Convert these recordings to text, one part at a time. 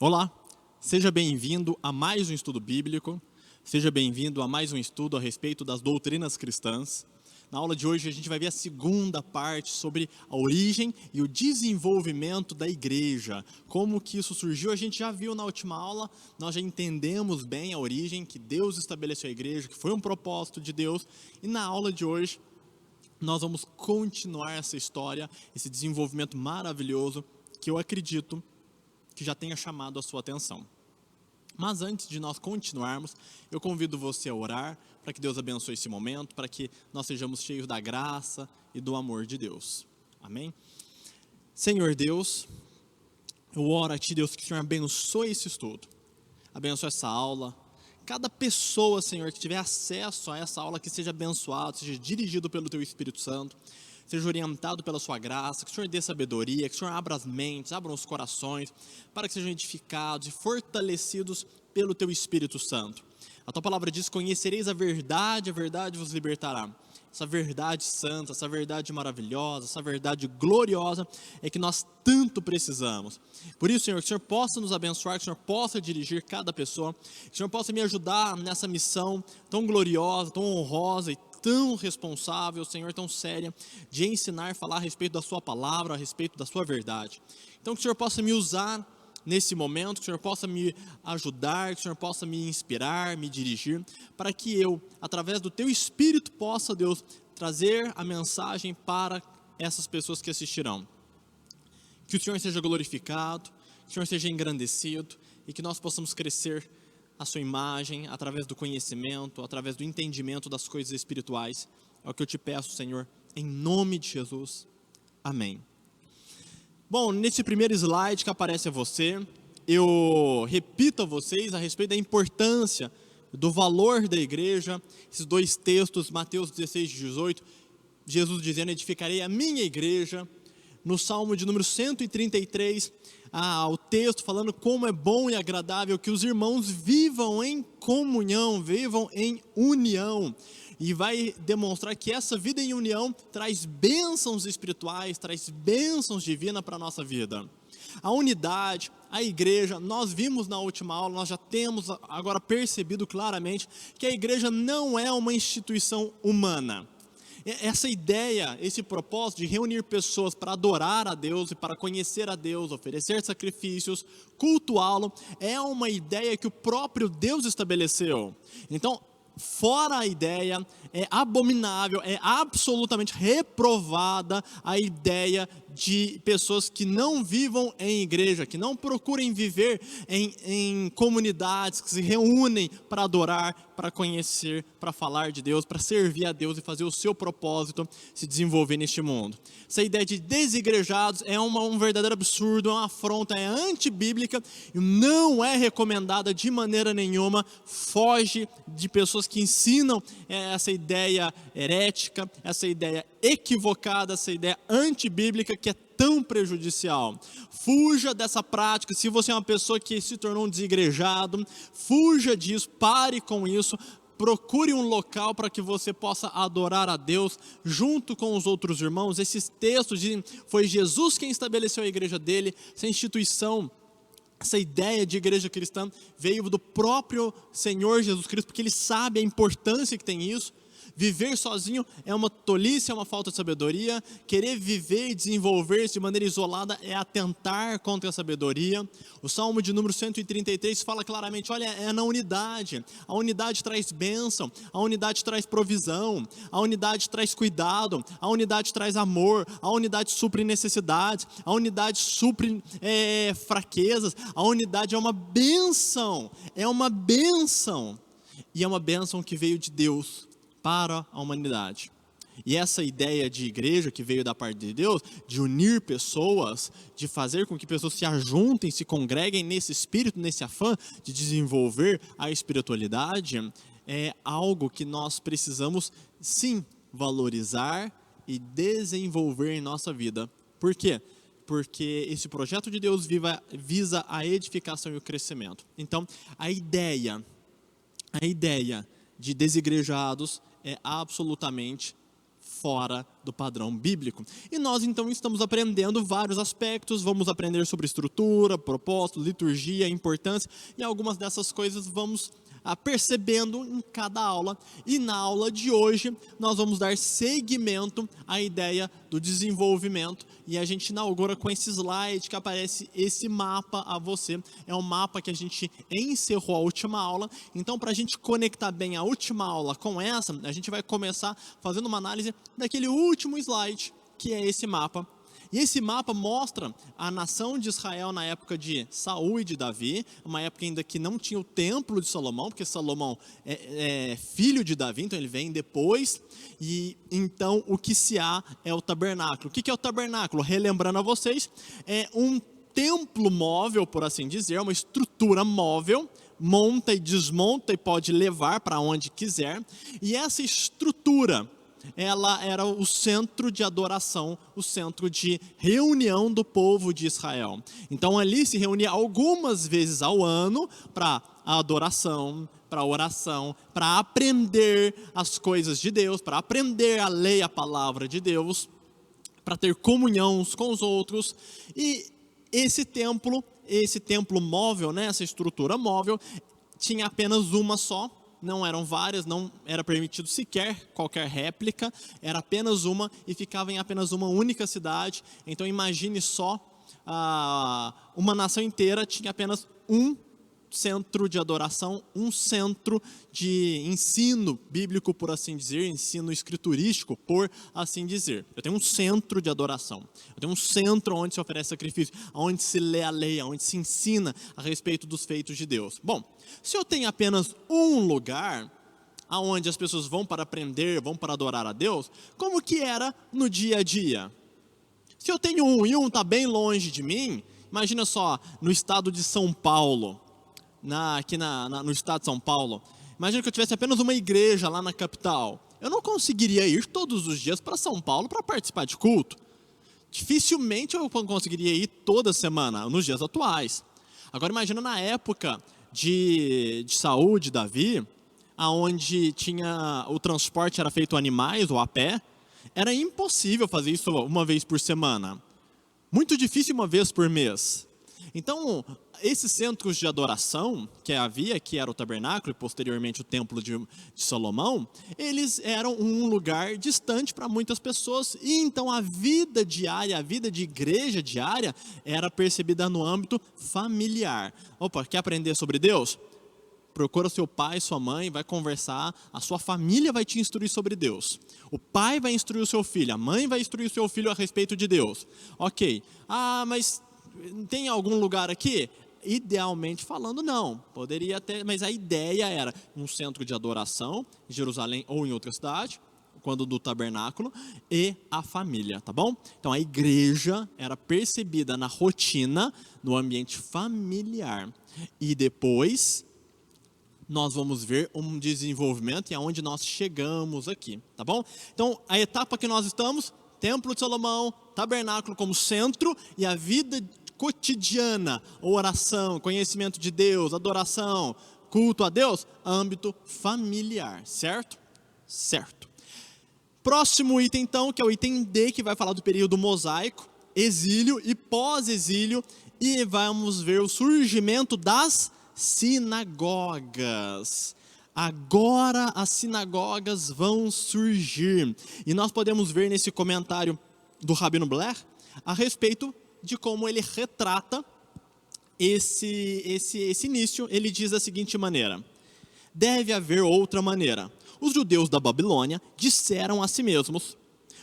Olá, seja bem-vindo a mais um estudo bíblico, seja bem-vindo a mais um estudo a respeito das doutrinas cristãs. Na aula de hoje a gente vai ver a segunda parte sobre a origem e o desenvolvimento da igreja. Como que isso surgiu, a gente já viu na última aula, nós já entendemos bem a origem, que Deus estabeleceu a igreja, que foi um propósito de Deus. E na aula de hoje nós vamos continuar essa história, esse desenvolvimento maravilhoso que eu acredito que já tenha chamado a sua atenção. Mas antes de nós continuarmos, eu convido você a orar para que Deus abençoe esse momento, para que nós sejamos cheios da graça e do amor de Deus. Amém? Senhor Deus, eu oro a Ti, Deus, que o Senhor abençoe esse estudo, abençoe essa aula. Cada pessoa, Senhor, que tiver acesso a essa aula, que seja abençoado, seja dirigido pelo Teu Espírito Santo, seja orientado pela sua graça, que o Senhor dê sabedoria, que o Senhor abra as mentes, abra os corações, para que sejam edificados e fortalecidos pelo Teu Espírito Santo. A Tua palavra diz: conhecereis a verdade vos libertará. Essa verdade santa, essa verdade maravilhosa, essa verdade gloriosa é que nós tanto precisamos. Por isso, Senhor, que o Senhor possa nos abençoar, que o Senhor possa dirigir cada pessoa, que o Senhor possa me ajudar nessa missão tão gloriosa, tão honrosa e tão responsável, Senhor, tão séria, de ensinar, falar a respeito da sua palavra, a respeito da sua verdade. Então que o Senhor possa me usar nesse momento, que o Senhor possa me ajudar, que o Senhor possa me inspirar, me dirigir, para que eu, através do Teu Espírito, possa, Deus, trazer a mensagem para essas pessoas que assistirão. Que o Senhor seja glorificado, que o Senhor seja engrandecido e que nós possamos crescer a sua imagem, através do conhecimento, através do entendimento das coisas espirituais. É o que eu te peço, Senhor, em nome de Jesus. Amém. Bom, nesse primeiro slide que aparece a você, eu repito a vocês a respeito da importância, do valor da igreja. Esses dois textos, Mateus 16 e 18, Jesus dizendo: edificarei a minha igreja. No Salmo de número 133, o texto falando como é bom e agradável que os irmãos vivam em comunhão, vivam em união. E vai demonstrar que essa vida em união traz bênçãos espirituais, traz bênçãos divinas para a nossa vida. A unidade, a igreja, nós vimos na última aula, nós já temos agora percebido claramente que a igreja não é uma instituição humana. Essa ideia, esse propósito de reunir pessoas para adorar a Deus e para conhecer a Deus, oferecer sacrifícios, cultuá-lo, é uma ideia que o próprio Deus estabeleceu. Então, fora a ideia, é abominável, é absolutamente reprovada a ideia de pessoas que não vivam em igreja, que não procurem viver em comunidades, que se reúnem para adorar, para conhecer, para falar de Deus, para servir a Deus e fazer o seu propósito se desenvolver neste mundo. Essa ideia de desigrejados é um verdadeiro absurdo, é uma afronta, é antibíblica e não é recomendada de maneira nenhuma. Foge de pessoas que ensinam essa ideia herética, essa ideia equivocada, essa ideia antibíblica que é tão prejudicial. Fuja dessa prática. Se você é uma pessoa que se tornou um desigrejado, fuja disso, pare com isso. Procure um local para que você possa adorar a Deus junto com os outros irmãos. Esses textos dizem: foi Jesus quem estabeleceu a igreja dele. Essa instituição, essa ideia de igreja cristã veio do próprio Senhor Jesus Cristo, porque Ele sabe a importância que tem isso. Viver sozinho é uma tolice, é uma falta de sabedoria. Querer viver e desenvolver-se de maneira isolada é atentar contra a sabedoria. O Salmo de número 133 fala claramente: olha, é na unidade. A unidade traz bênção, a unidade traz provisão, a unidade traz cuidado, a unidade traz amor, a unidade supre necessidades, a unidade supre fraquezas, a unidade é uma bênção, é uma bênção. E é uma bênção que veio de Deus para a humanidade. E essa ideia de igreja que veio da parte de Deus, de unir pessoas, de fazer com que pessoas se ajuntem, se congreguem nesse espírito, nesse afã de desenvolver a espiritualidade, é algo que nós precisamos sim valorizar e desenvolver em nossa vida. Por quê? Porque esse projeto de Deus visa a edificação e o crescimento. Então, a ideia de desigrejados é absolutamente fora do padrão bíblico. E nós então estamos aprendendo vários aspectos, vamos aprender sobre estrutura, propósito, liturgia, importância, e algumas dessas coisas vamos percebendo em cada aula. E na aula de hoje nós vamos dar seguimento à ideia do desenvolvimento, e a gente inaugura com esse slide que aparece esse mapa a você. É um mapa que a gente encerrou a última aula, então para a gente conectar bem a última aula com essa, a gente vai começar fazendo uma análise daquele último slide, que é esse mapa. E esse mapa mostra a nação de Israel na época de Saul e de Davi, uma época ainda que não tinha o templo de Salomão, porque Salomão é filho de Davi, então ele vem depois. E então o que se há é o tabernáculo. O que é o tabernáculo? Relembrando a vocês, é um templo móvel, por assim dizer, uma estrutura móvel, monta e desmonta e pode levar para onde quiser. E essa estrutura, ela era o centro de adoração, o centro de reunião do povo de Israel. Então ali se reunia algumas vezes ao ano para a adoração, para a oração, para aprender as coisas de Deus, para aprender a lei, a palavra de Deus, para ter comunhão uns com os outros. E esse templo móvel, né, essa estrutura móvel, tinha apenas uma só. Não eram várias, não era permitido sequer qualquer réplica, era apenas uma e ficava em apenas uma única cidade. Então imagine só, uma nação inteira tinha apenas um centro de adoração, um centro de ensino bíblico, por assim dizer, ensino escriturístico, por assim dizer. Eu tenho um centro de adoração, eu tenho um centro onde se oferece sacrifício, onde se lê a lei, onde se ensina a respeito dos feitos de Deus. Bom, se eu tenho apenas um lugar aonde as pessoas vão para aprender, vão para adorar a Deus, como que era no dia a dia? Se eu tenho um e um está bem longe de mim, imagina só, no estado de São Paulo, aqui no estado de São Paulo, imagina que eu tivesse apenas uma igreja lá na capital. Eu não conseguiria ir todos os dias para São Paulo para participar de culto. Dificilmente eu conseguiria ir toda semana, nos dias atuais. Agora imagina na época de Saul, de Davi, onde o transporte era feito a animais ou a pé, era impossível fazer isso uma vez por semana. Muito difícil uma vez por mês. Então, esses centros de adoração que havia, que era o tabernáculo e posteriormente o templo de Salomão, eles eram um lugar distante para muitas pessoas, e então a vida diária, a vida de igreja diária era percebida no âmbito familiar. Opa, quer aprender sobre Deus? Procura seu pai, sua mãe, vai conversar, a sua família vai te instruir sobre Deus. O pai vai instruir o seu filho, a mãe vai instruir o seu filho a respeito de Deus. Ok, mas tem algum lugar aqui? Idealmente falando, não. Poderia ter, mas a ideia era um centro de adoração em Jerusalém ou em outra cidade, quando do tabernáculo, e a família, tá bom? Então a igreja era percebida na rotina, no ambiente familiar. E depois nós vamos ver um desenvolvimento e aonde nós chegamos aqui, tá bom? Então a etapa que nós estamos, Templo de Salomão, tabernáculo como centro, e a vida cotidiana, oração, conhecimento de Deus, adoração, culto a Deus, âmbito familiar, certo? Certo. Próximo item então, que é o item D, que vai falar do período mosaico, exílio e pós-exílio, e vamos ver o surgimento das sinagogas. Agora as sinagogas vão surgir, e nós podemos ver nesse comentário do Rabino Blair a respeito de como ele retrata esse início. Ele diz da seguinte maneira: deve haver outra maneira. Os judeus da Babilônia disseram a si mesmos,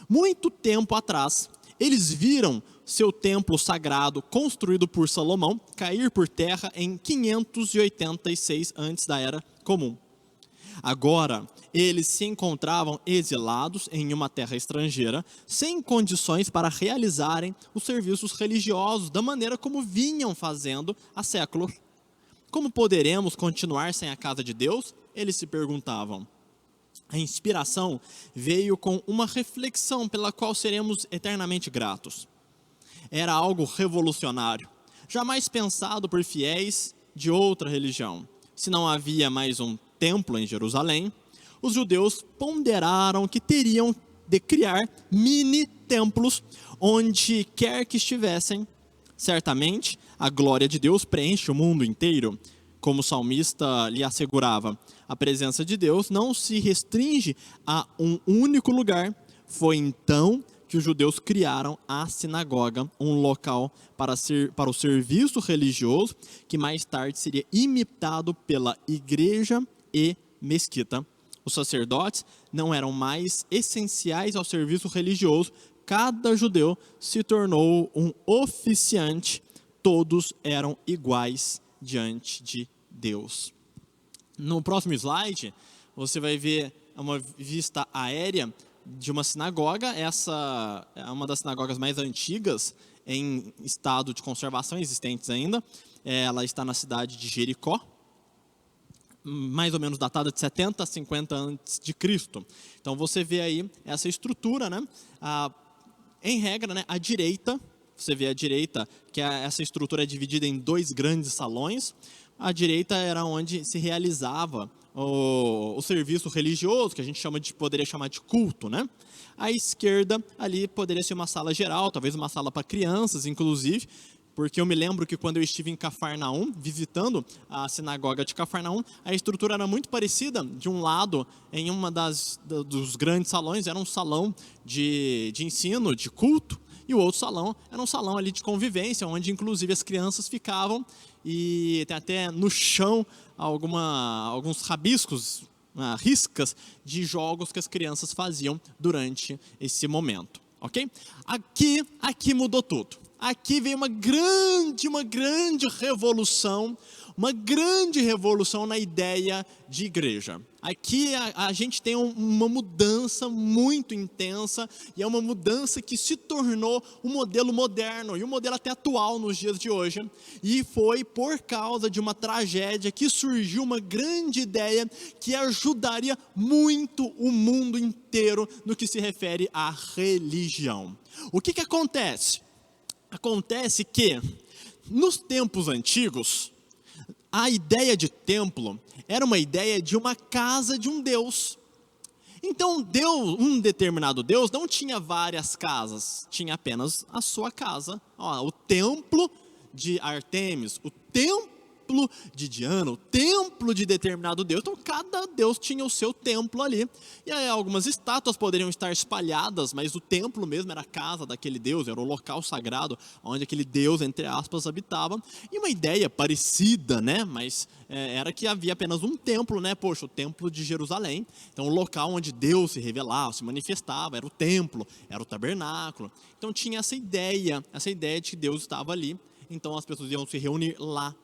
muito tempo atrás, eles viram seu templo sagrado, construído por Salomão, cair por terra em 586 antes da Era Comum. Agora, eles se encontravam exilados em uma terra estrangeira, sem condições para realizarem os serviços religiosos da maneira como vinham fazendo há séculos. Como poderemos continuar sem a casa de Deus? Eles se perguntavam. A inspiração veio com uma reflexão pela qual seremos eternamente gratos. Era algo revolucionário, jamais pensado por fiéis de outra religião. Se não havia mais um templo em Jerusalém, os judeus ponderaram que teriam de criar mini templos onde quer que estivessem. Certamente, a glória de Deus preenche o mundo inteiro. Como o salmista lhe assegurava, a presença de Deus não se restringe a um único lugar. Foi então que os judeus criaram a sinagoga, um local para o serviço religioso, que mais tarde seria imitado pela igreja e mesquita. Os sacerdotes não eram mais essenciais ao serviço religioso. Cada judeu se tornou um oficiante. Todos eram iguais diante de Deus. No próximo slide, você vai ver uma vista aérea de uma sinagoga. Essa é uma das sinagogas mais antigas em estado de conservação existentes ainda. Ela está na cidade de Jericó, mais ou menos datada de 70 a 50 antes de Cristo. Então você vê aí essa estrutura, né? Em regra, né, à direita, você vê à direita que essa estrutura é dividida em dois grandes salões. À direita era onde se realizava o serviço religioso, que a gente poderia chamar de culto, né? À esquerda, ali poderia ser uma sala geral, talvez uma sala para crianças, inclusive, porque eu me lembro que quando eu estive em Cafarnaum, visitando a sinagoga de Cafarnaum, a estrutura era muito parecida. De um lado, em dos grandes salões, era um salão de ensino, de culto, e o outro salão era um salão ali de convivência, onde inclusive as crianças ficavam, e tem até no chão alguns rabiscos, riscas de jogos que as crianças faziam durante esse momento, ok? Aqui mudou tudo. Aqui veio uma grande revolução na ideia de igreja. Aqui a gente tem uma mudança muito intensa, e é uma mudança que se tornou um modelo moderno, e um modelo até atual nos dias de hoje. E foi por causa de uma tragédia que surgiu uma grande ideia que ajudaria muito o mundo inteiro no que se refere à religião. O que acontece? Acontece que, nos tempos antigos, a ideia de templo era uma ideia de uma casa de um Deus. Então, um determinado Deus não tinha várias casas, tinha apenas a sua casa. O templo de Artemis, o templo de Diana, o templo de determinado Deus. Então, cada Deus tinha o seu templo ali. E aí, algumas estátuas poderiam estar espalhadas, mas o templo mesmo era a casa daquele Deus, era o local sagrado onde aquele Deus, entre aspas, habitava. E uma ideia parecida, né? Mas era que havia apenas um templo, né? Poxa, o templo de Jerusalém. Então, o local onde Deus se revelava, se manifestava, era o templo, era o tabernáculo. Então, tinha essa ideia de que Deus estava ali. Então, as pessoas iam se reunir lá.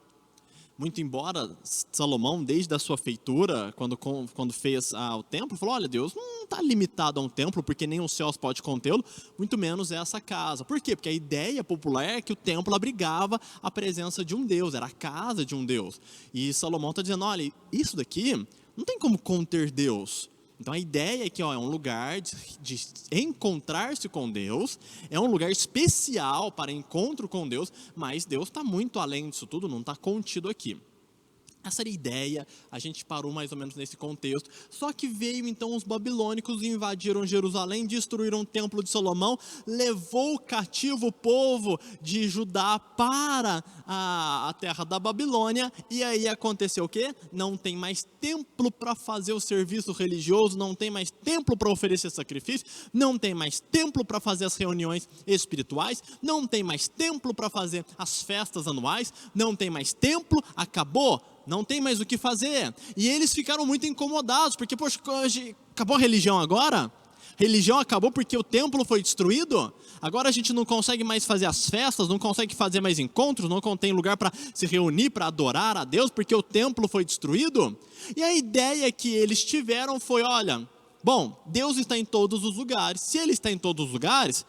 Muito embora Salomão, desde a sua feitura, quando fez o templo, falou, olha, Deus não está limitado a um templo, porque nem os céus pode contê-lo, muito menos essa casa. Por quê? Porque a ideia popular é que o templo abrigava a presença de um Deus, era a casa de um Deus. E Salomão está dizendo, olha, isso daqui não tem como conter Deus. Então a ideia é que é um lugar de encontrar-se com Deus, é um lugar especial para encontro com Deus, mas Deus está muito além disso tudo, não está contido aqui. Essa era a ideia, a gente parou mais ou menos nesse contexto. Só que veio então os babilônicos e invadiram Jerusalém, destruíram o templo de Salomão, levou cativo o povo de Judá para a terra da Babilônia, e aí aconteceu o quê? Não tem mais templo para fazer o serviço religioso, não tem mais templo para oferecer sacrifício, não tem mais templo para fazer as reuniões espirituais, não tem mais templo para fazer as festas anuais, não tem mais templo, acabou. Não tem mais o que fazer. E eles ficaram muito incomodados, porque, poxa, acabou a religião agora? Religião acabou porque o templo foi destruído? Agora a gente não consegue mais fazer as festas, não consegue fazer mais encontros, não tem lugar para se reunir, para adorar a Deus, porque o templo foi destruído? E a ideia que eles tiveram foi, olha, bom, Deus está em todos os lugares. Se Ele está em todos os lugares,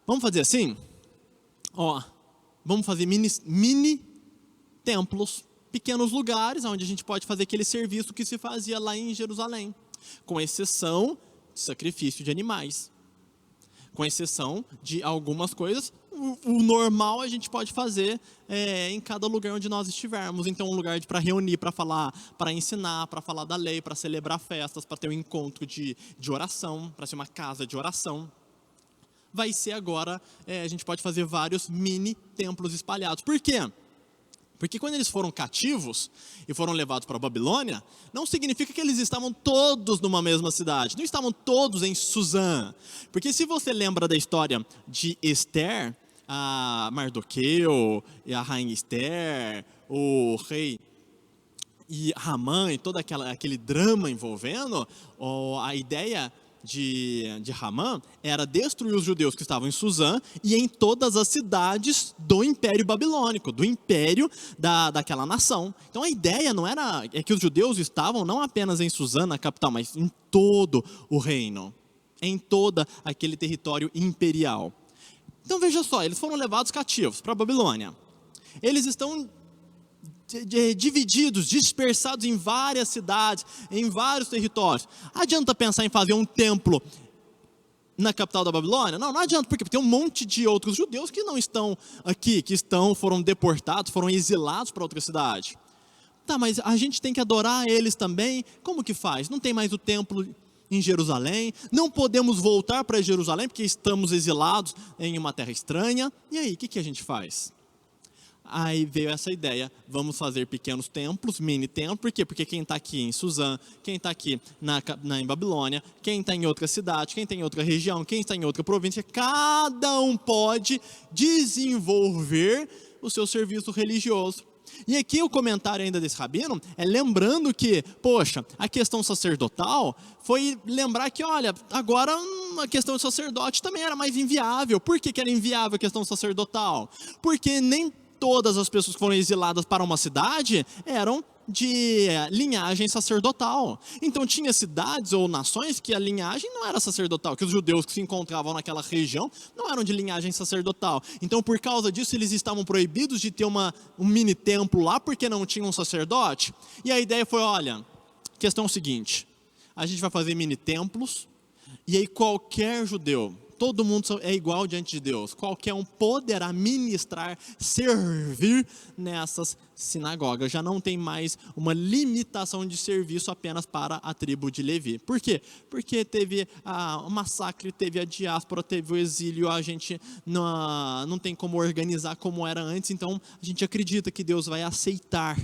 vamos fazer assim? Vamos fazer mini templos, pequenos lugares onde a gente pode fazer aquele serviço que se fazia lá em Jerusalém, com exceção de sacrifício de animais, com exceção de algumas coisas, o normal a gente pode fazer em cada lugar onde nós estivermos. Então, um lugar para reunir, para falar, para ensinar, para falar da lei, para celebrar festas, para ter um encontro de oração, para ser uma casa de oração. Vai ser agora, a gente pode fazer vários mini templos espalhados. Por quê? Porque quando eles foram cativos e foram levados para a Babilônia, não significa que eles estavam todos numa mesma cidade, não estavam todos em Suzã. Porque se você lembra da história de Esther, a Mardoqueu, e a rainha Esther, o rei e Ramã e todo aquele drama envolvendo, a ideia de Ramã era destruir os judeus que estavam em Suzã e em todas as cidades do Império Babilônico, do império daquela nação. Então a ideia não era que os judeus estavam não apenas em Suzã, na capital, mas em todo o reino, em todo aquele território imperial. Então veja só, eles foram levados cativos para a Babilônia. Eles estão divididos, dispersados em várias cidades, em vários territórios. Adianta pensar em fazer um templo na capital da Babilônia? Não adianta, porque tem um monte de outros judeus que não estão aqui, foram deportados, foram exilados para outra cidade. Tá, mas a gente tem que adorar eles também. Como que faz? Não tem mais o templo em Jerusalém, não podemos voltar para Jerusalém porque estamos exilados em uma terra estranha. E aí, o que a gente faz? Aí veio essa ideia, vamos fazer pequenos templos, mini templos, por quê? Porque quem está aqui em Suzã, quem está aqui em Babilônia, quem está em outra cidade, quem está em outra região, quem está em outra província, cada um pode desenvolver o seu serviço religioso. E aqui o comentário ainda desse rabino é lembrando que, poxa, a questão sacerdotal foi lembrar que, olha, agora a questão do sacerdote também era mais inviável. Por que era inviável a questão sacerdotal? Porque nem todas as pessoas que foram exiladas para uma cidade eram de linhagem sacerdotal. Então tinha cidades ou nações que a linhagem não era sacerdotal, que os judeus que se encontravam naquela região não eram de linhagem sacerdotal. Então por causa disso eles estavam proibidos de ter um mini templo lá porque não tinha um sacerdote. E a ideia foi, olha, a questão é o seguinte, a gente vai fazer mini templos e aí qualquer judeu, todo mundo é igual diante de Deus. Qualquer um poderá ministrar, servir nessas sinagogas. Já não tem mais uma limitação de serviço apenas para a tribo de Levi. Por quê? Porque teve o massacre, teve a diáspora, teve o exílio, a gente não tem como organizar como era antes, então a gente acredita que Deus vai aceitar.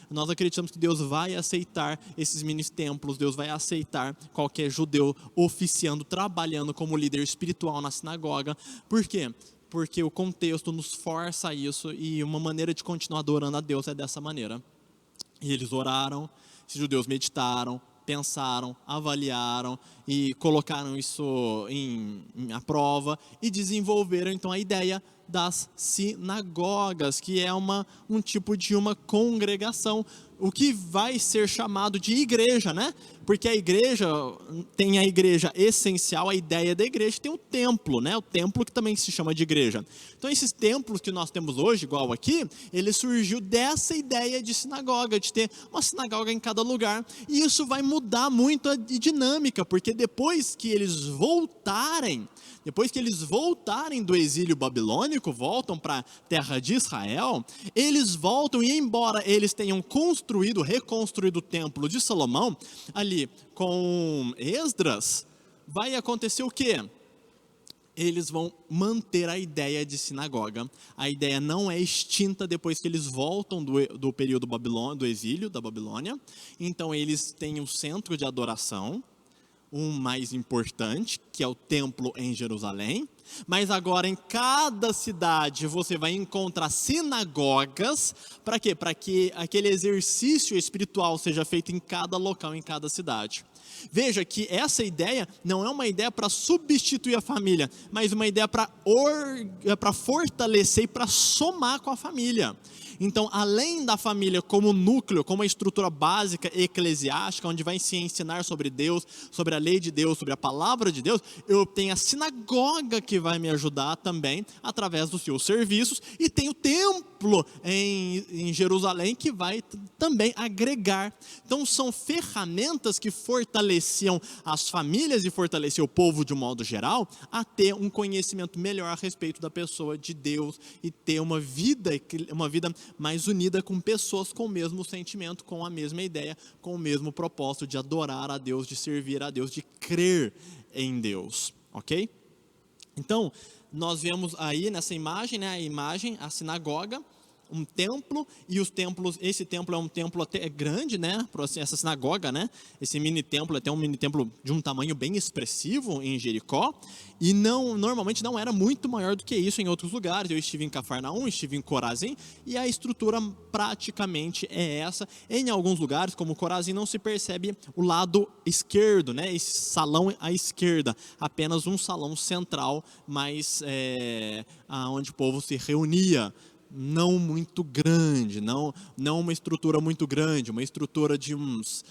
Nós acreditamos que Deus vai aceitar esses mini templos, Deus vai aceitar qualquer judeu oficiando, trabalhando como líder espiritual na sinagoga. Por quê? Porque o contexto nos força a isso e uma maneira de continuar adorando a Deus é dessa maneira. E eles oraram, esses judeus meditaram, pensaram, avaliaram e colocaram isso à prova e desenvolveram então a ideia das sinagogas, que é um tipo de uma congregação, o que vai ser chamado de igreja, né? Porque a igreja tem a igreja essencial, a ideia da igreja tem o templo, né? O templo que também se chama de igreja. Então esses templos que nós temos hoje, igual aqui, ele surgiu dessa ideia de sinagoga, de ter uma sinagoga em cada lugar. E isso vai mudar muito a dinâmica, porque depois que eles voltarem do exílio babilônico, voltam para a terra de Israel, eles voltam e embora eles tenham reconstruído o templo de Salomão, ali com Esdras, vai acontecer o quê? Eles vão manter a ideia de sinagoga. A ideia não é extinta depois que eles voltam do período do exílio da Babilônia. Então eles têm um centro de adoração, um mais importante, que é o templo em Jerusalém, mas agora em cada cidade você vai encontrar sinagogas, para quê? Para que aquele exercício espiritual seja feito em cada local, em cada cidade. Veja que essa ideia não é uma ideia para substituir a família, mas uma ideia para fortalecer e para somar com a família. Então, além da família como núcleo, como a estrutura básica eclesiástica, onde vai se ensinar sobre Deus, sobre a lei de Deus, sobre a palavra de Deus, eu tenho a sinagoga que vai me ajudar também, através dos seus serviços, e tem o templo em Jerusalém, que vai também agregar. Então, são ferramentas que fortaleciam as famílias e fortaleciam o povo de um modo geral, a ter um conhecimento melhor a respeito da pessoa de Deus e ter uma vida mais unida com pessoas com o mesmo sentimento, com a mesma ideia, com o mesmo propósito de adorar a Deus, de servir a Deus, de crer em Deus, ok? Então, nós vemos aí nessa imagem, a sinagoga, um templo, e os templos, esse templo é um templo até grande, né, essa sinagoga, né, esse mini templo, até um mini templo de um tamanho bem expressivo em Jericó, e normalmente não era muito maior do que isso em outros lugares. Eu estive em Cafarnaum, estive em Corazim, e a estrutura praticamente é essa. Em alguns lugares, como Corazim, não se percebe o lado esquerdo, né, esse salão à esquerda, apenas um salão central, mas onde o povo se reunia, não muito grande, não uma estrutura muito grande, uma estrutura de uns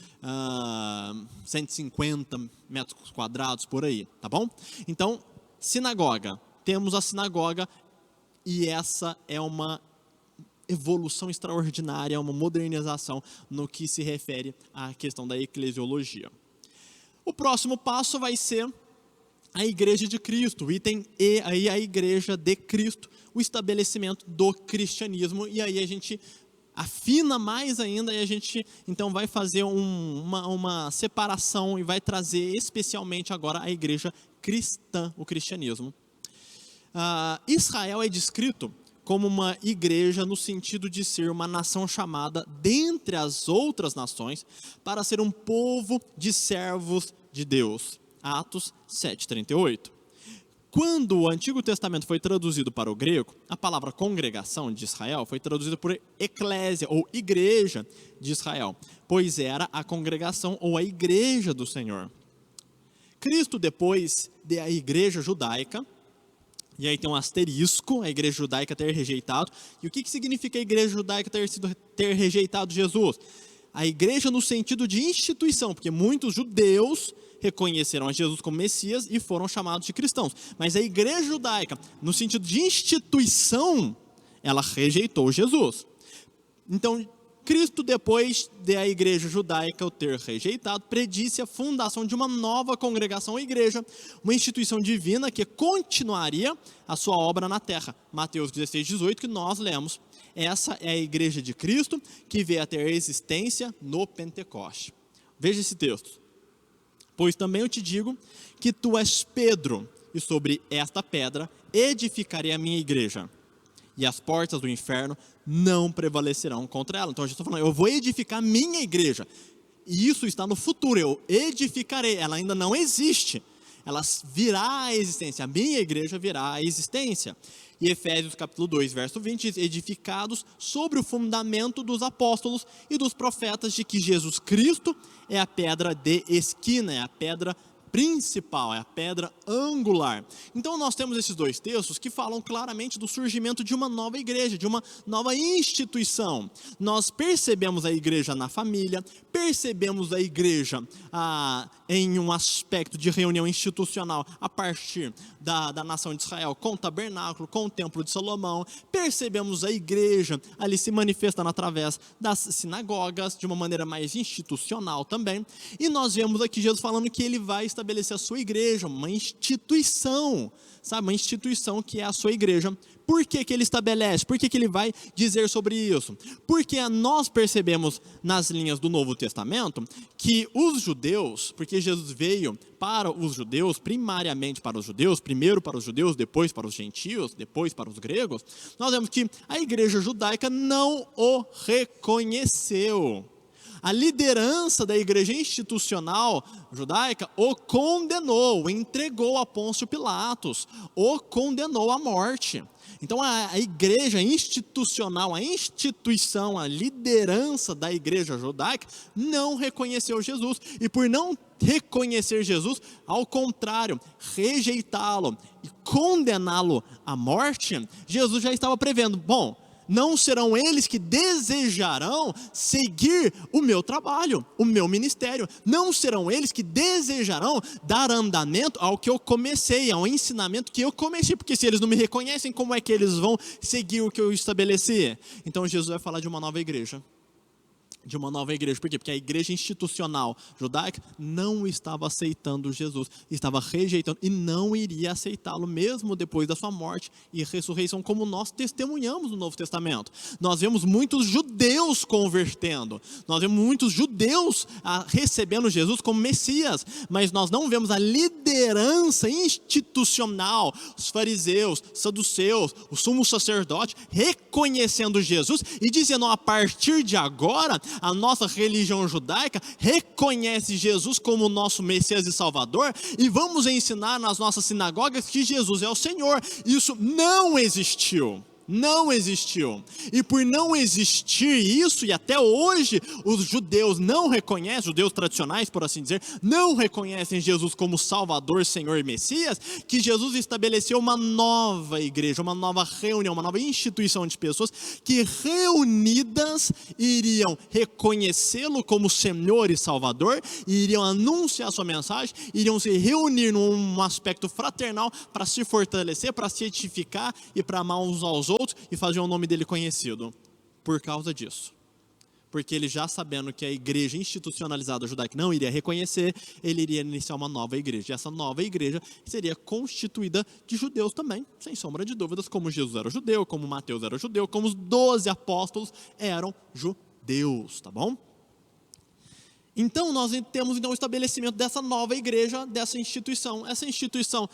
150 metros quadrados por aí, tá bom? Então, sinagoga, temos a sinagoga, e essa é uma evolução extraordinária, uma modernização no que se refere à questão da eclesiologia. O próximo passo vai ser a Igreja de Cristo, o item E, aí a Igreja de Cristo, o estabelecimento do cristianismo, e aí a gente afina mais ainda, e a gente então vai fazer uma separação e vai trazer especialmente agora a Igreja cristã, o cristianismo. Israel é descrito como uma igreja no sentido de ser uma nação chamada dentre as outras nações para ser um povo de servos de Deus. Atos 7:38. Quando o Antigo Testamento foi traduzido para o grego, a palavra congregação de Israel foi traduzida por eclésia, ou igreja de Israel, pois era a congregação ou a igreja do Senhor. Cristo, depois da igreja judaica, e aí tem um asterisco, a igreja judaica ter rejeitado. E o que significa a igreja judaica ter rejeitado Jesus? A igreja no sentido de instituição, porque muitos judeus reconheceram a Jesus como Messias e foram chamados de cristãos. Mas a igreja judaica, no sentido de instituição, ela rejeitou Jesus. Então, Cristo, depois da igreja judaica o ter rejeitado, predisse a fundação de uma nova congregação ou igreja, uma instituição divina que continuaria a sua obra na terra. Mateus 16:18, que nós lemos. Essa é a igreja de Cristo, que veio a ter existência no Pentecoste. Veja esse texto. Pois também eu te digo que tu és Pedro, e sobre esta pedra edificarei a minha igreja, e as portas do inferno não prevalecerão contra ela. Então a gente está falando, eu vou edificar a minha igreja, e isso está no futuro, eu edificarei, ela ainda não existe, ela virá à existência, a minha igreja virá à existência. E Efésios capítulo 2, verso 20, diz, edificados sobre o fundamento dos apóstolos e dos profetas, de que Jesus Cristo é a pedra de esquina, é a pedra principal, é a pedra angular. Então nós temos esses dois textos que falam claramente do surgimento de uma nova igreja, de uma nova instituição. Nós percebemos a igreja na família, percebemos a igreja em um aspecto de reunião institucional a partir da nação de Israel, com o tabernáculo, com o templo de Salomão. Percebemos a igreja ali se manifestando através das sinagogas, de uma maneira mais institucional também. E nós vemos aqui Jesus falando que ele vai estabelecer a sua igreja, uma instituição, sabe? Uma instituição que é a sua igreja. Por que ele estabelece? Por que ele vai dizer sobre isso? Porque nós percebemos nas linhas do Novo Testamento que os judeus, porque Jesus veio para os judeus, primariamente para os judeus, primeiro para os judeus, depois para os gentios, depois para os gregos, nós vemos que a igreja judaica não o reconheceu. A liderança da igreja institucional judaica o condenou, o entregou a Pôncio Pilatos, o condenou à morte. Então a igreja institucional, a instituição, a liderança da igreja judaica não reconheceu Jesus. E por não reconhecer Jesus, ao contrário, rejeitá-lo e condená-lo à morte, Jesus já estava prevendo, bom, não serão eles que desejarão seguir o meu trabalho, o meu ministério. Não serão eles que desejarão dar andamento ao que eu comecei, ao ensinamento que eu comecei. Porque se eles não me reconhecem, como é que eles vão seguir o que eu estabeleci? Então Jesus vai falar de uma nova igreja. De uma nova igreja. Por quê? Porque a igreja institucional judaica não estava aceitando Jesus, estava rejeitando e não iria aceitá-lo mesmo depois da sua morte e ressurreição, como nós testemunhamos no Novo Testamento. Nós vemos muitos judeus convertendo, nós vemos muitos judeus recebendo Jesus como Messias, mas nós não vemos a liderança institucional, os fariseus, saduceus, o sumo sacerdote reconhecendo Jesus e dizendo: a partir de agora a nossa religião judaica reconhece Jesus como nosso Messias e Salvador, e vamos ensinar nas nossas sinagogas que Jesus é o Senhor. Isso não existiu. Não existiu. E por não existir isso, e até hoje os judeus não reconhecem, judeus tradicionais, por assim dizer, não reconhecem Jesus como Salvador, Senhor e Messias, que Jesus estabeleceu uma nova igreja, uma nova reunião, uma nova instituição de pessoas que reunidas iriam reconhecê-lo como Senhor e Salvador, e iriam anunciar a sua mensagem, iriam se reunir num aspecto fraternal para se fortalecer, para se edificar e para amar uns aos outros e fazer o nome dele conhecido. Por causa disso, porque ele, já sabendo que a igreja institucionalizada judaica não iria reconhecer, ele iria iniciar uma nova igreja, e essa nova igreja seria constituída de judeus também, sem sombra de dúvidas, como Jesus era judeu, como Mateus era judeu, como os 12 apóstolos eram judeus, tá bom? Então nós temos o estabelecimento dessa nova igreja, dessa instituição. Essa instituição,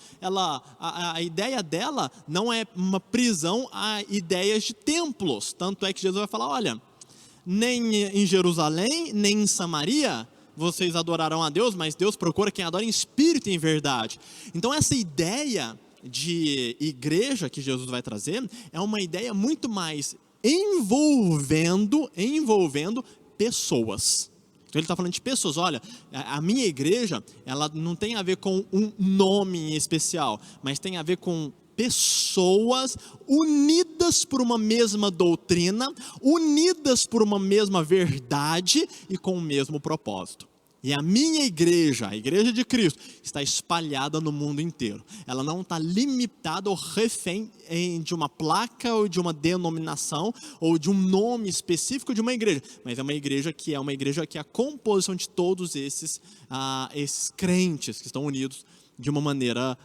a ideia dela não é uma prisão a ideias de templos. Tanto é que Jesus vai falar: olha, nem em Jerusalém, nem em Samaria vocês adorarão a Deus, mas Deus procura quem adora em espírito e em verdade. Então essa ideia de igreja que Jesus vai trazer é uma ideia muito mais envolvendo pessoas. Então ele está falando de pessoas. Olha, a minha igreja, ela não tem a ver com um nome em especial, mas tem a ver com pessoas unidas por uma mesma doutrina, unidas por uma mesma verdade e com o mesmo propósito. E a minha igreja, a igreja de Cristo, está espalhada no mundo inteiro. Ela não está limitada ou refém de uma placa ou de uma denominação ou de um nome específico de uma igreja. Mas é uma igreja que é a composição de todos esses crentes que estão unidos de uma maneira,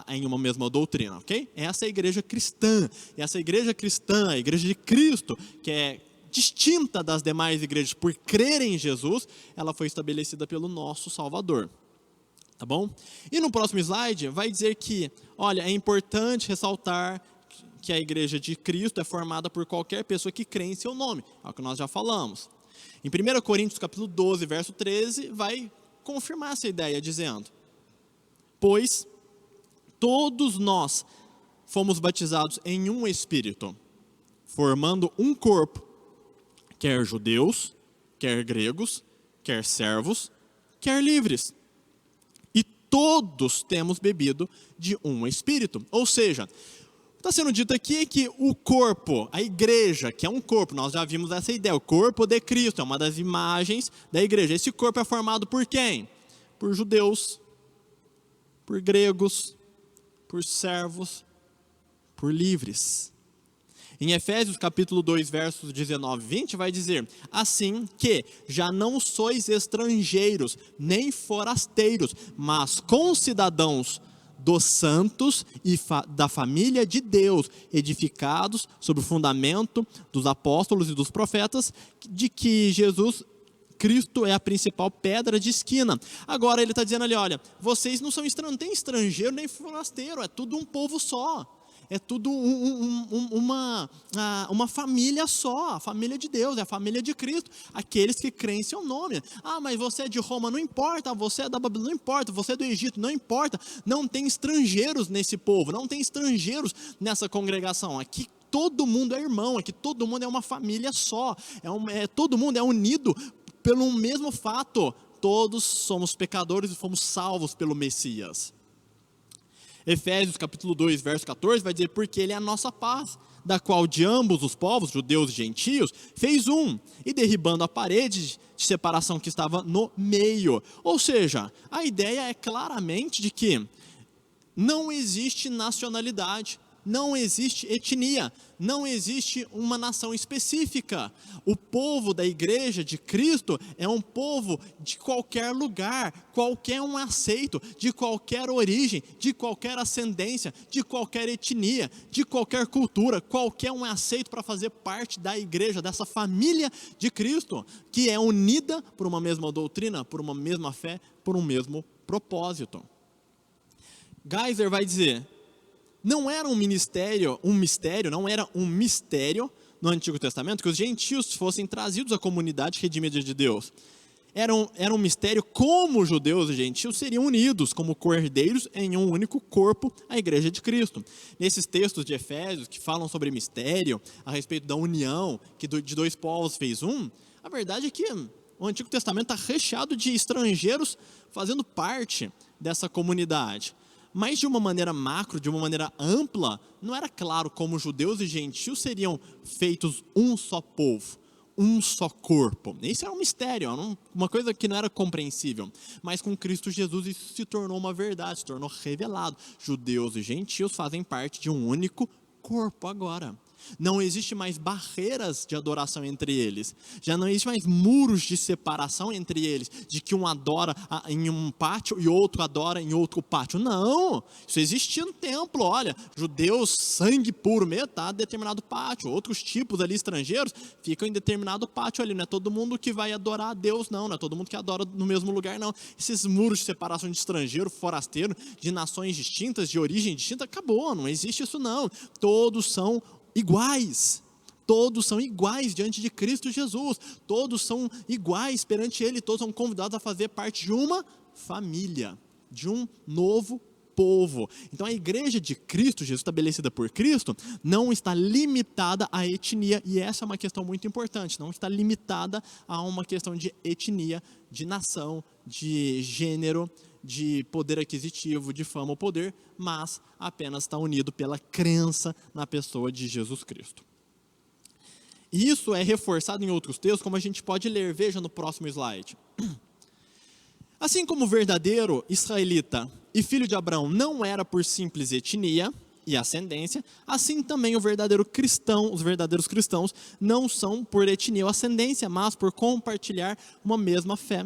em uma mesma doutrina, ok? Essa é a igreja cristã. E essa igreja cristã, a igreja de Cristo, que é distinta das demais igrejas por crer em Jesus, ela foi estabelecida pelo nosso Salvador, tá bom? E no próximo slide vai dizer que, olha, é importante ressaltar que a igreja de Cristo é formada por qualquer pessoa que crê em seu nome, é o que nós já falamos. Em 1 Coríntios capítulo 12, verso 13, vai confirmar essa ideia, dizendo: pois todos nós fomos batizados em um Espírito, formando um corpo, quer judeus, quer gregos, quer servos, quer livres. E todos temos bebido de um Espírito. Ou seja, está sendo dito aqui que o corpo, a igreja, que é um corpo, nós já vimos essa ideia, o corpo de Cristo, é uma das imagens da igreja. Esse corpo é formado por quem? Por judeus, por gregos, por servos, por livres. Em Efésios capítulo 2, versos 19 e 20, vai dizer: assim que já não sois estrangeiros, nem forasteiros, mas concidadãos dos santos e da família de Deus, edificados sobre o fundamento dos apóstolos e dos profetas, de que Jesus Cristo é a principal pedra de esquina. Agora ele está dizendo ali: olha, vocês não tem estrangeiro nem forasteiro, é tudo um povo só. É tudo uma família só, a família de Deus, é a família de Cristo, aqueles que creem em seu nome. Ah, mas você é de Roma, não importa, você é da Babilônia, não importa, você é do Egito, não importa. Não tem estrangeiros nesse povo, não tem estrangeiros nessa congregação. Aqui todo mundo é irmão, aqui todo mundo é uma família só, todo mundo é unido pelo mesmo fato. Todos somos pecadores e fomos salvos pelo Messias. Efésios capítulo 2, verso 14, vai dizer: porque Ele é a nossa paz, da qual de ambos os povos, judeus e gentios, fez um, e derribando a parede de separação que estava no meio. Ou seja, a ideia é claramente de que não existe nacionalidade, não existe etnia, não existe uma nação específica. O povo da igreja de Cristo é um povo de qualquer lugar, qualquer um aceito, de qualquer origem, de qualquer ascendência, de qualquer etnia, de qualquer cultura, qualquer um é aceito para fazer parte da igreja, dessa família de Cristo, que é unida por uma mesma doutrina, por uma mesma fé, por um mesmo propósito. Geisler vai dizer: não era um mistério no Antigo Testamento que os gentios fossem trazidos à comunidade redimida de Deus. Era um mistério como os judeus e gentios seriam unidos como cordeiros em um único corpo, a igreja de Cristo. Nesses textos de Efésios que falam sobre mistério, a respeito da união, que de dois povos fez um, a verdade é que o Antigo Testamento está recheado de estrangeiros fazendo parte dessa comunidade. Mas de uma maneira macro, de uma maneira ampla, não era claro como judeus e gentios seriam feitos um só povo, um só corpo. Isso era um mistério, uma coisa que não era compreensível. Mas com Cristo Jesus isso se tornou uma verdade, se tornou revelado. Judeus e gentios fazem parte de um único corpo agora. Não existe mais barreiras de adoração entre eles. Já não existe mais muros de separação entre eles, de que um adora em um pátio e outro adora em outro pátio. Não, isso existia no templo. Olha, judeus, sangue puro mesmo, está em determinado pátio. Outros tipos ali estrangeiros ficam em determinado pátio ali. Não é todo mundo que vai adorar a Deus, não. Não é todo mundo que adora no mesmo lugar, não. Esses muros de separação de estrangeiro, forasteiro, de nações distintas, de origem distinta, acabou. Não existe isso, não. Todos são iguais, todos são iguais diante de Cristo Jesus, todos são iguais perante Ele, todos são convidados a fazer parte de uma família, de um novo povo. Então a igreja de Cristo Jesus, estabelecida por Cristo, não está limitada à etnia, e essa é uma questão muito importante, não está limitada a uma questão de etnia, de nação, de gênero, de poder aquisitivo, de fama ou poder, mas apenas está unido pela crença na pessoa de Jesus Cristo. E isso é reforçado em outros textos, como a gente pode ler, veja no próximo slide. Assim como o verdadeiro israelita e filho de Abraão não era por simples etnia e ascendência, assim também o verdadeiro cristão, os verdadeiros cristãos não são por etnia ou ascendência, mas por compartilhar uma mesma fé.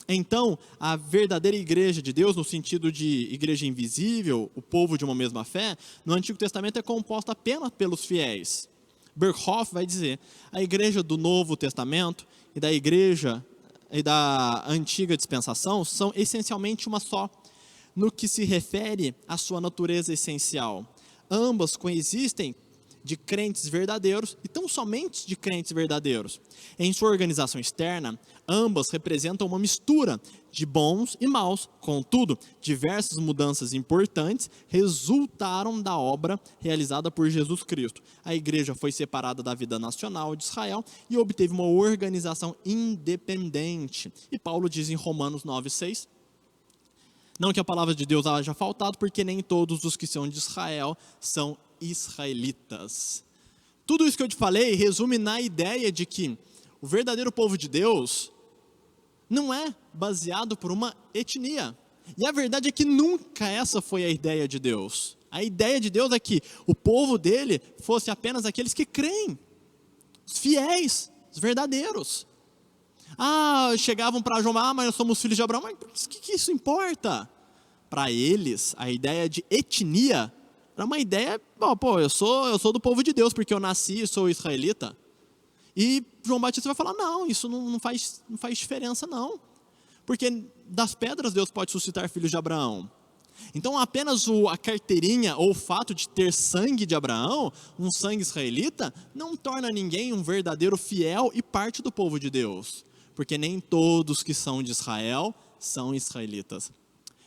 Então, a verdadeira igreja de Deus, no sentido de igreja invisível, o povo de uma mesma fé, no Antigo Testamento é composta apenas pelos fiéis. Berkhoff vai dizer: a igreja do Novo Testamento e da igreja e da antiga dispensação são essencialmente uma só, no que se refere à sua natureza essencial. Ambas coexistem de crentes verdadeiros e tão somente de crentes verdadeiros. Em sua organização externa, ambas representam uma mistura de bons e maus. Contudo, diversas mudanças importantes resultaram da obra realizada por Jesus Cristo. A igreja foi separada da vida nacional de Israel e obteve uma organização independente. E Paulo diz em Romanos 9:6, não que a palavra de Deus haja faltado, porque nem todos os que são de Israel são israelitas. Tudo isso que eu te falei resume na ideia de que o verdadeiro povo de Deus não é baseado por uma etnia. E a verdade é que nunca essa foi a ideia de Deus. A ideia de Deus é que o povo dele fosse apenas aqueles que creem, os fiéis, os verdadeiros. Chegavam para João: mas nós somos filhos de Abraão. Mas o que isso importa? Para eles, a ideia de etnia era uma ideia: eu sou do povo de Deus porque eu nasci e sou israelita. E João Batista vai falar: não, isso não faz diferença não. Porque das pedras Deus pode suscitar filhos de Abraão. Então apenas a carteirinha ou o fato de ter sangue de Abraão, um sangue israelita, não torna ninguém um verdadeiro fiel e parte do povo de Deus. Porque nem todos que são de Israel são israelitas.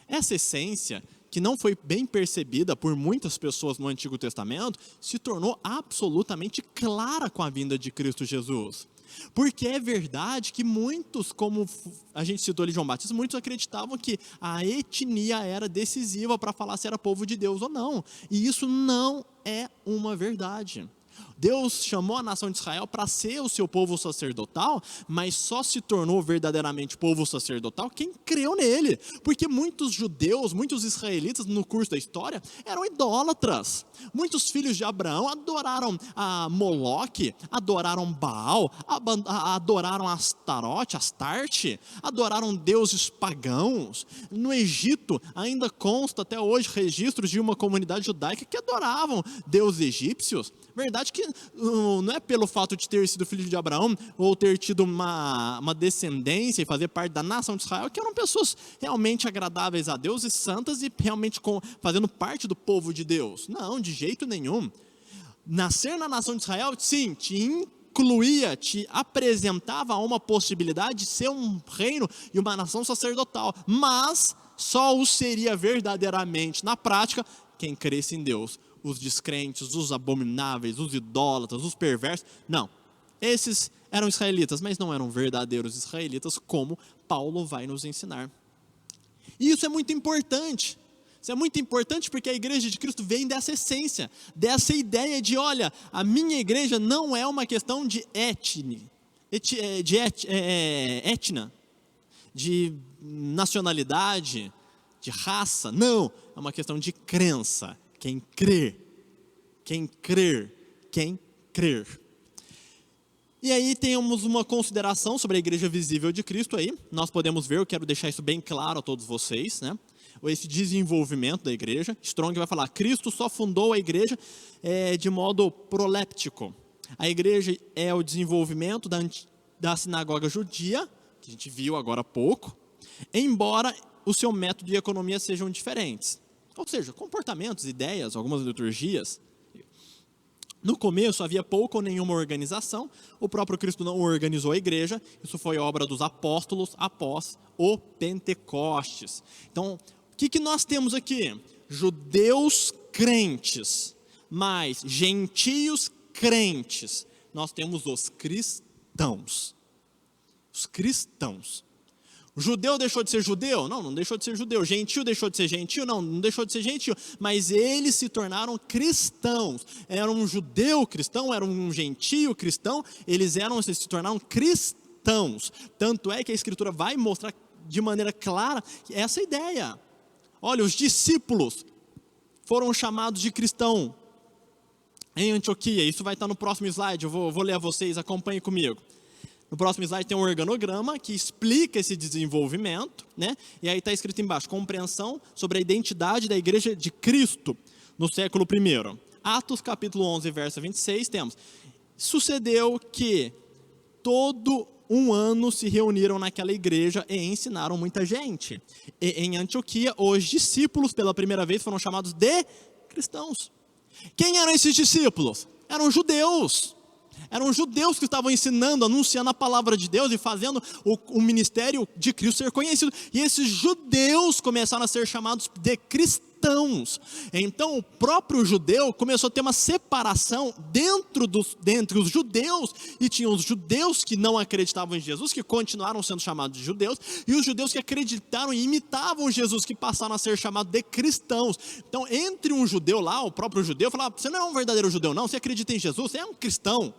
Essa essência, que não foi bem percebida por muitas pessoas no Antigo Testamento, se tornou absolutamente clara com a vinda de Cristo Jesus. Porque é verdade que muitos, como a gente citou ali João Batista, muitos acreditavam que a etnia era decisiva para falar se era povo de Deus ou não. E isso não é uma verdade. Deus chamou a nação de Israel para ser o seu povo sacerdotal, mas só se tornou verdadeiramente povo sacerdotal quem creu nele. Porque muitos judeus, muitos israelitas no curso da história eram idólatras. Muitos filhos de Abraão adoraram a Moloque, adoraram Baal, adoraram Astarte, adoraram deuses pagãos. No Egito ainda consta até hoje registros de uma comunidade judaica que adoravam deuses egípcios. Verdade que não é pelo fato de ter sido filho de Abraão ou ter tido uma descendência e fazer parte da nação de Israel que eram pessoas realmente agradáveis a Deus e santas e realmente fazendo parte do povo de Deus. Não, de jeito nenhum. Nascer na nação de Israel, sim, te incluía, te apresentava a uma possibilidade de ser um reino e uma nação sacerdotal, mas só o seria verdadeiramente na prática quem cresce em Deus. Os descrentes, os abomináveis, os idólatras, os perversos, não. Esses eram israelitas, mas não eram verdadeiros israelitas, como Paulo vai nos ensinar. E isso é muito importante. Isso é muito importante porque a igreja de Cristo vem dessa essência, dessa ideia de, olha, a minha igreja não é uma questão de etnia, de nacionalidade, de raça, não. É uma questão de crença. Quem crer, quem crer, quem crer. E aí temos uma consideração sobre a igreja visível de Cristo aí. Nós podemos ver, eu quero deixar isso bem claro a todos vocês, né? Esse desenvolvimento da igreja. Strong vai falar, Cristo só fundou a igreja de modo proléptico. A igreja é o desenvolvimento da sinagoga judia, que a gente viu agora há pouco, embora o seu método e economia sejam diferentes. Ou seja, comportamentos, ideias, algumas liturgias. No começo havia pouca ou nenhuma organização, o próprio Cristo não organizou a igreja, isso foi obra dos apóstolos após o Pentecostes. Então, o que nós temos aqui? Judeus crentes, mais gentios crentes. Nós temos os cristãos. Os cristãos. O judeu deixou de ser judeu? Não, não deixou de ser judeu. Gentil deixou de ser gentil? Não, não deixou de ser gentil. Mas eles se tornaram cristãos. Era um judeu cristão, era um gentio cristão, eles se tornaram cristãos. Tanto é que a Escritura vai mostrar de maneira clara essa ideia. Olha, os discípulos foram chamados de cristão em Antioquia. Isso vai estar no próximo slide, eu vou ler a vocês, acompanhem comigo. No próximo slide tem um organograma que explica esse desenvolvimento, né? E aí está escrito embaixo, compreensão sobre a identidade da igreja de Cristo no século I. Atos capítulo 11, verso 26, temos, sucedeu que todo um ano se reuniram naquela igreja e ensinaram muita gente. E em Antioquia, os discípulos pela primeira vez foram chamados de cristãos. Quem eram esses discípulos? Eram judeus. Eram judeus que estavam ensinando, anunciando a palavra de Deus e fazendo o ministério de Cristo ser conhecido. E esses judeus começaram a ser chamados de cristãos. Então o próprio judeu começou a ter uma separação dentre os judeus. E tinha os judeus que não acreditavam em Jesus, que continuaram sendo chamados de judeus. E os judeus que acreditaram e imitavam Jesus, que passaram a ser chamados de cristãos. Então entre um judeu lá, o próprio judeu, falava, você não é um verdadeiro judeu não, você acredita em Jesus, você é um cristão.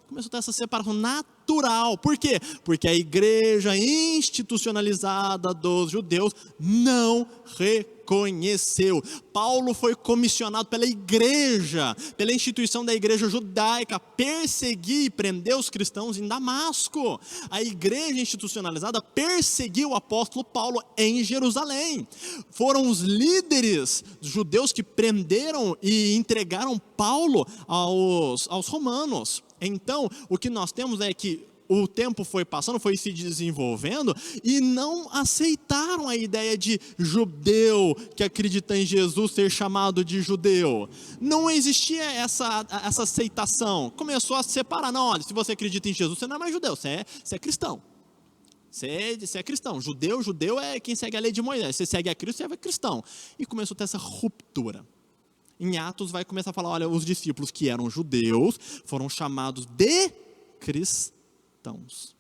Começou a ter essa separação natural. Por quê? Porque a igreja institucionalizada dos judeus não reconheceu. Paulo foi comissionado pela igreja, pela instituição da igreja judaica, a perseguir e prender os cristãos em Damasco. A igreja institucionalizada perseguiu o apóstolo Paulo em Jerusalém. Foram os líderes judeus que prenderam e entregaram Paulo aos romanos. Então, o que nós temos é que o tempo foi passando, foi se desenvolvendo e não aceitaram a ideia de judeu que acredita em Jesus ser chamado de judeu. Não existia essa aceitação. Começou a se separar. Não, olha, se você acredita em Jesus, você não é mais judeu, você é cristão. Você é cristão. Judeu é quem segue a lei de Moisés. Você segue a Cristo, você é cristão. E começou a ter essa ruptura. Em Atos vai começar a falar, olha, os discípulos que eram judeus foram chamados de cristãos.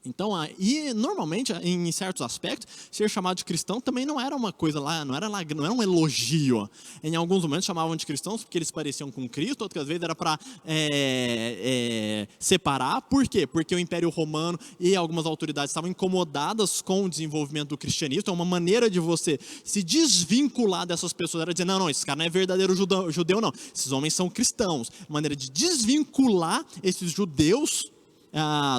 Então, e normalmente, em certos aspectos, ser chamado de cristão também não era uma coisa lá, não era um elogio. Em alguns momentos chamavam de cristãos porque eles pareciam com Cristo, outras vezes era para separar. Por quê? Porque o Império Romano e algumas autoridades estavam incomodadas com o desenvolvimento do cristianismo. Então, uma maneira de você se desvincular dessas pessoas era dizer, não, esse cara não é verdadeiro judeu, não. Esses homens são cristãos. Uma maneira de desvincular esses judeus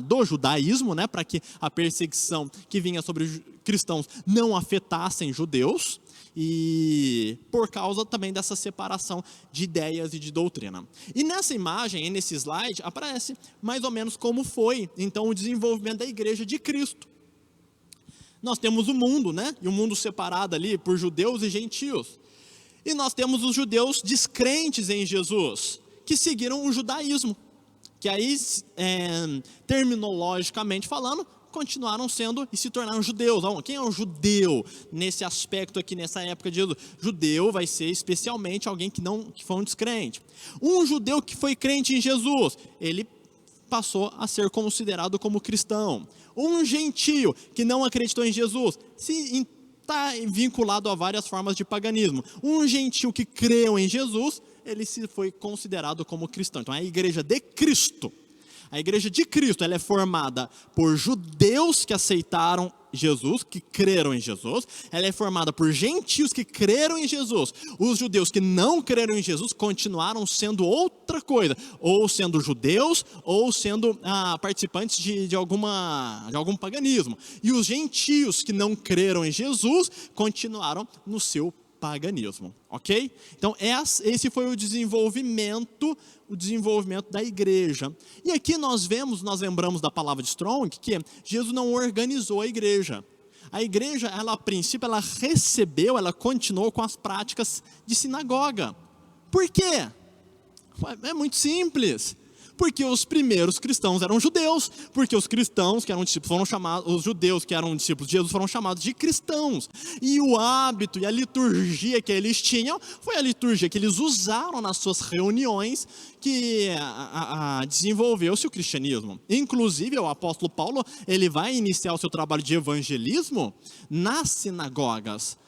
do judaísmo, né, para que a perseguição que vinha sobre os cristãos não afetassem judeus, e por causa também dessa separação de ideias e de doutrina. E nessa imagem, nesse slide, aparece mais ou menos como foi então o desenvolvimento da igreja de Cristo. Nós temos o mundo, né, e o mundo separado ali por judeus e gentios. E nós temos os judeus descrentes em Jesus, que seguiram o judaísmo, que aí, terminologicamente falando, continuaram sendo e se tornaram judeus. Quem é um judeu nesse aspecto aqui, nessa época de Jesus? Judeu vai ser especialmente alguém que foi um descrente. Um judeu que foi crente em Jesus, ele passou a ser considerado como cristão. Um gentio que não acreditou em Jesus, está vinculado a várias formas de paganismo. Um gentio que creu em Jesus, ele se foi considerado como cristão. Então, a igreja de Cristo, a igreja de Cristo, ela é formada por judeus que aceitaram Jesus, que creram em Jesus. Ela é formada por gentios que creram em Jesus. Os judeus que não creram em Jesus continuaram sendo outra coisa, ou sendo judeus, ou sendo participantes de algum paganismo. E os gentios que não creram em Jesus continuaram no seu paganismo, ok? Então, esse foi o desenvolvimento da igreja. E aqui nós lembramos da palavra de Strong, que Jesus não organizou a igreja. A igreja, a princípio, ela continuou com as práticas de sinagoga. Por quê? É muito simples. Porque os primeiros cristãos eram judeus, porque os cristãos que eram discípulos os judeus que eram discípulos de Jesus foram chamados de cristãos. E o hábito e a liturgia que eles tinham foi a liturgia que eles usaram nas suas reuniões que desenvolveu-se o cristianismo. Inclusive, o apóstolo Paulo, ele vai iniciar o seu trabalho de evangelismo nas sinagogas.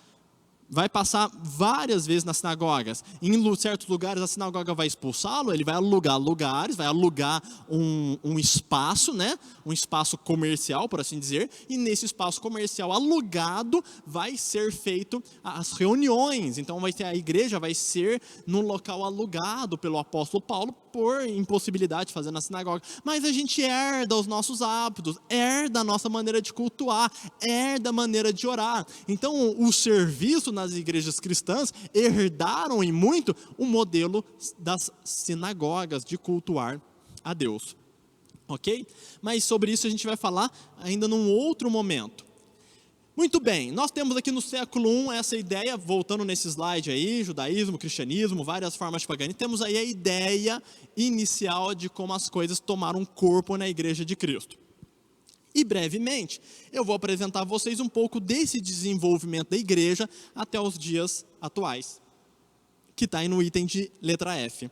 Vai passar várias vezes nas sinagogas. Em certos lugares a sinagoga vai expulsá-lo, ele vai alugar lugares, vai alugar um espaço, né? Um espaço comercial, por assim dizer, e nesse espaço comercial alugado vai ser feito as reuniões. Então a igreja vai ser num local alugado pelo apóstolo Paulo, por impossibilidade de fazer na sinagoga. Mas a gente herda os nossos hábitos, herda a nossa maneira de cultuar, herda a maneira de orar. Então o serviço nas igrejas cristãs herdaram em muito o modelo das sinagogas de cultuar a Deus, ok? Mas sobre isso a gente vai falar ainda num outro momento. Muito bem, nós temos aqui no século I essa ideia, voltando nesse slide aí, judaísmo, cristianismo, várias formas de paganismo, temos aí a ideia inicial de como as coisas tomaram corpo na igreja de Cristo. E brevemente, eu vou apresentar a vocês um pouco desse desenvolvimento da igreja até os dias atuais, que está aí no item de letra F.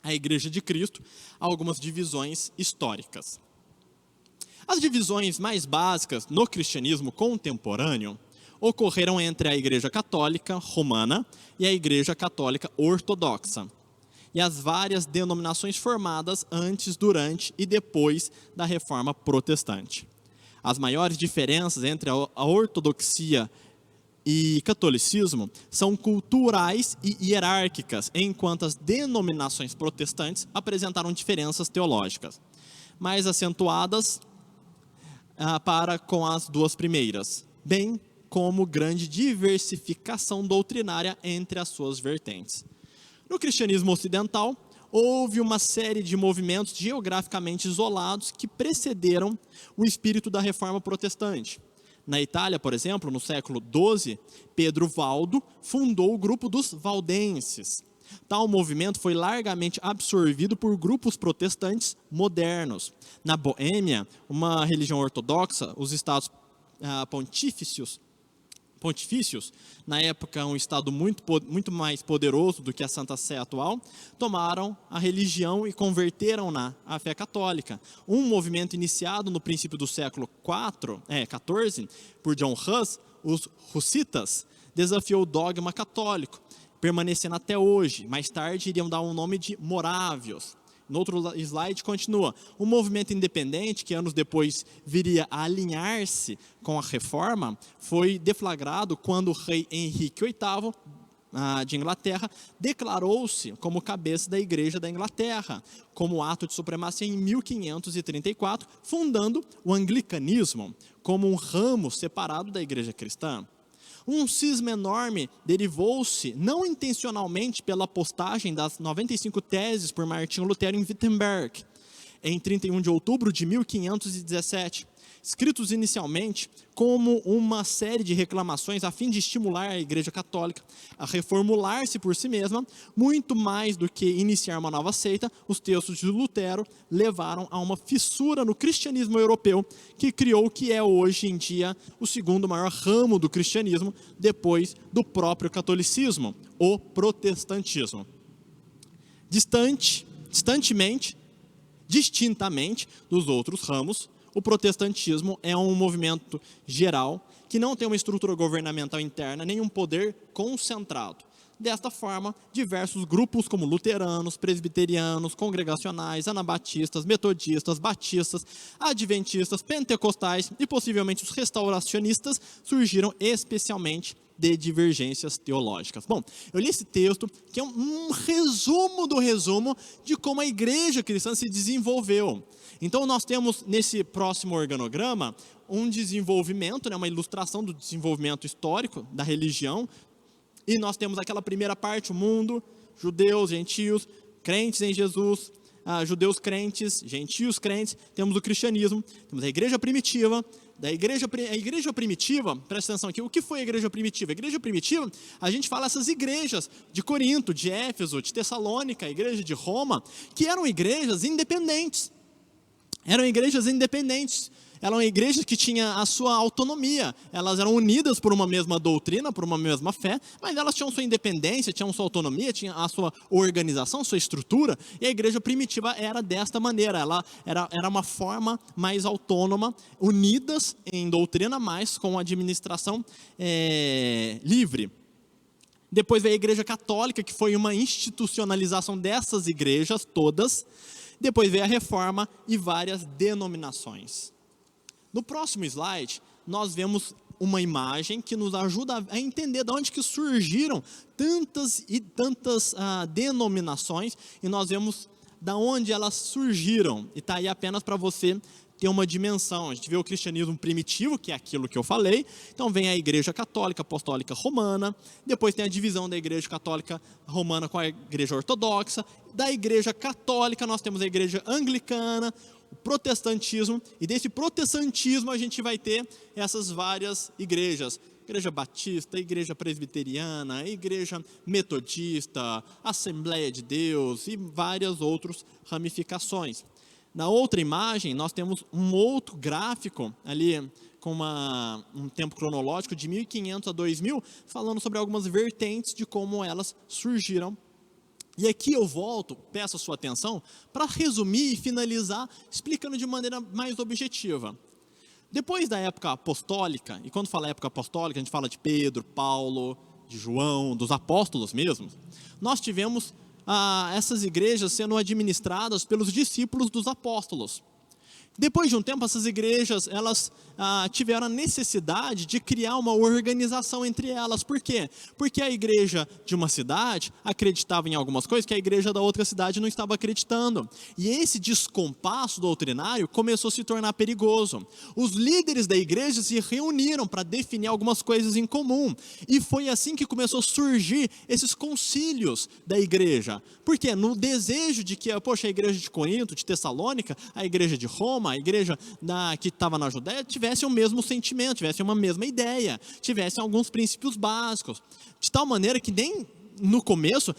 A igreja de Cristo, algumas divisões históricas. As divisões mais básicas no cristianismo contemporâneo ocorreram entre a igreja católica romana e a igreja católica ortodoxa, e as várias denominações formadas antes, durante e depois da Reforma Protestante. As maiores diferenças entre a ortodoxia e catolicismo são culturais e hierárquicas, enquanto as denominações protestantes apresentaram diferenças teológicas, mais acentuadas para com as duas primeiras, bem como grande diversificação doutrinária entre as suas vertentes. No cristianismo ocidental, houve uma série de movimentos geograficamente isolados que precederam o espírito da Reforma Protestante. Na Itália, por exemplo, no século XII, Pedro Valdo fundou o grupo dos valdenses. Tal movimento foi largamente absorvido por grupos protestantes modernos. Na Boêmia, uma religião ortodoxa, os estados pontifícios pontifícios, na época um estado muito mais poderoso do que a Santa Sé atual, tomaram a religião e converteram-na à fé católica. Um movimento iniciado no princípio do século XIV, por John Huss, os hussitas, desafiou o dogma católico, permanecendo até hoje. Mais tarde iriam dar o nome de morávios. No outro slide continua, um movimento independente que anos depois viria a alinhar-se com a reforma, foi deflagrado quando o rei Henrique VIII de Inglaterra declarou-se como cabeça da Igreja da Inglaterra, como ato de supremacia em 1534, fundando o anglicanismo como um ramo separado da Igreja cristã. Um cisma enorme derivou-se, não intencionalmente, pela postagem das 95 teses por Martinho Lutero em Wittenberg, em 31 de outubro de 1517, escritos inicialmente como uma série de reclamações a fim de estimular a Igreja Católica a reformular-se por si mesma. Muito mais do que iniciar uma nova seita, os textos de Lutero levaram a uma fissura no cristianismo europeu, que criou o que é hoje em dia o segundo maior ramo do cristianismo, depois do próprio catolicismo, o protestantismo. Distintamente dos outros ramos, o protestantismo é um movimento geral que não tem uma estrutura governamental interna, nem um poder concentrado. Desta forma, diversos grupos como luteranos, presbiterianos, congregacionais, anabatistas, metodistas, batistas, adventistas, pentecostais e possivelmente os restauracionistas surgiram especialmente de divergências teológicas. Bom, eu li esse texto que é um resumo do resumo de como a igreja cristã se desenvolveu. Então nós temos nesse próximo organograma um desenvolvimento, uma ilustração do desenvolvimento histórico da religião, e nós temos aquela primeira parte, o mundo, judeus, gentios, crentes em Jesus, judeus crentes, gentios crentes, temos o cristianismo, temos a igreja primitiva. A igreja primitiva, presta atenção aqui, o que foi a igreja primitiva? A igreja primitiva, a gente fala essas igrejas de Corinto, de Éfeso, de Tessalônica, a igreja de Roma, que eram igrejas independentes. Eram igrejas que tinham a sua autonomia, elas eram unidas por uma mesma doutrina, por uma mesma fé, mas elas tinham sua independência, tinham sua autonomia, tinham a sua organização, sua estrutura, e a igreja primitiva era desta maneira, ela era uma forma mais autônoma, unidas em doutrina, mas com administração livre. Depois veio a igreja católica, que foi uma institucionalização dessas igrejas todas. Depois veio a reforma e várias denominações. No próximo slide, nós vemos uma imagem que nos ajuda a entender de onde que surgiram tantas e tantas denominações, e nós vemos de onde elas surgiram, e está aí apenas para você ter uma dimensão. A gente vê o cristianismo primitivo, que é aquilo que eu falei, então vem a igreja católica apostólica romana, depois tem a divisão da igreja católica romana com a igreja ortodoxa, da igreja católica nós temos a igreja anglicana, o protestantismo, e desse protestantismo a gente vai ter essas várias igrejas, igreja batista, igreja presbiteriana, igreja metodista, Assembleia de Deus e várias outras ramificações. Na outra imagem, nós temos um outro gráfico ali com um tempo cronológico de 1500 a 2000, falando sobre algumas vertentes de como elas surgiram. E aqui eu volto, peço a sua atenção, para resumir e finalizar, explicando de maneira mais objetiva. Depois da época apostólica, e quando fala época apostólica, a gente fala de Pedro, Paulo, de João, dos apóstolos mesmos, nós tivemos essas igrejas sendo administradas pelos discípulos dos apóstolos. Depois de um tempo, essas igrejas, elas tiveram a necessidade de criar uma organização entre elas. Por quê? Porque a igreja de uma cidade acreditava em algumas coisas que a igreja da outra cidade não estava acreditando. E esse descompasso doutrinário começou a se tornar perigoso. Os líderes da igreja se reuniram para definir algumas coisas em comum. E foi assim que começou a surgir esses concílios da igreja. Por quê? No desejo de que, a igreja de Corinto, de Tessalônica, a igreja de Roma, a igreja que estava na Judéia, tivesse o mesmo sentimento, tivesse uma mesma ideia, tivesse alguns princípios básicos, de tal maneira que nem no começo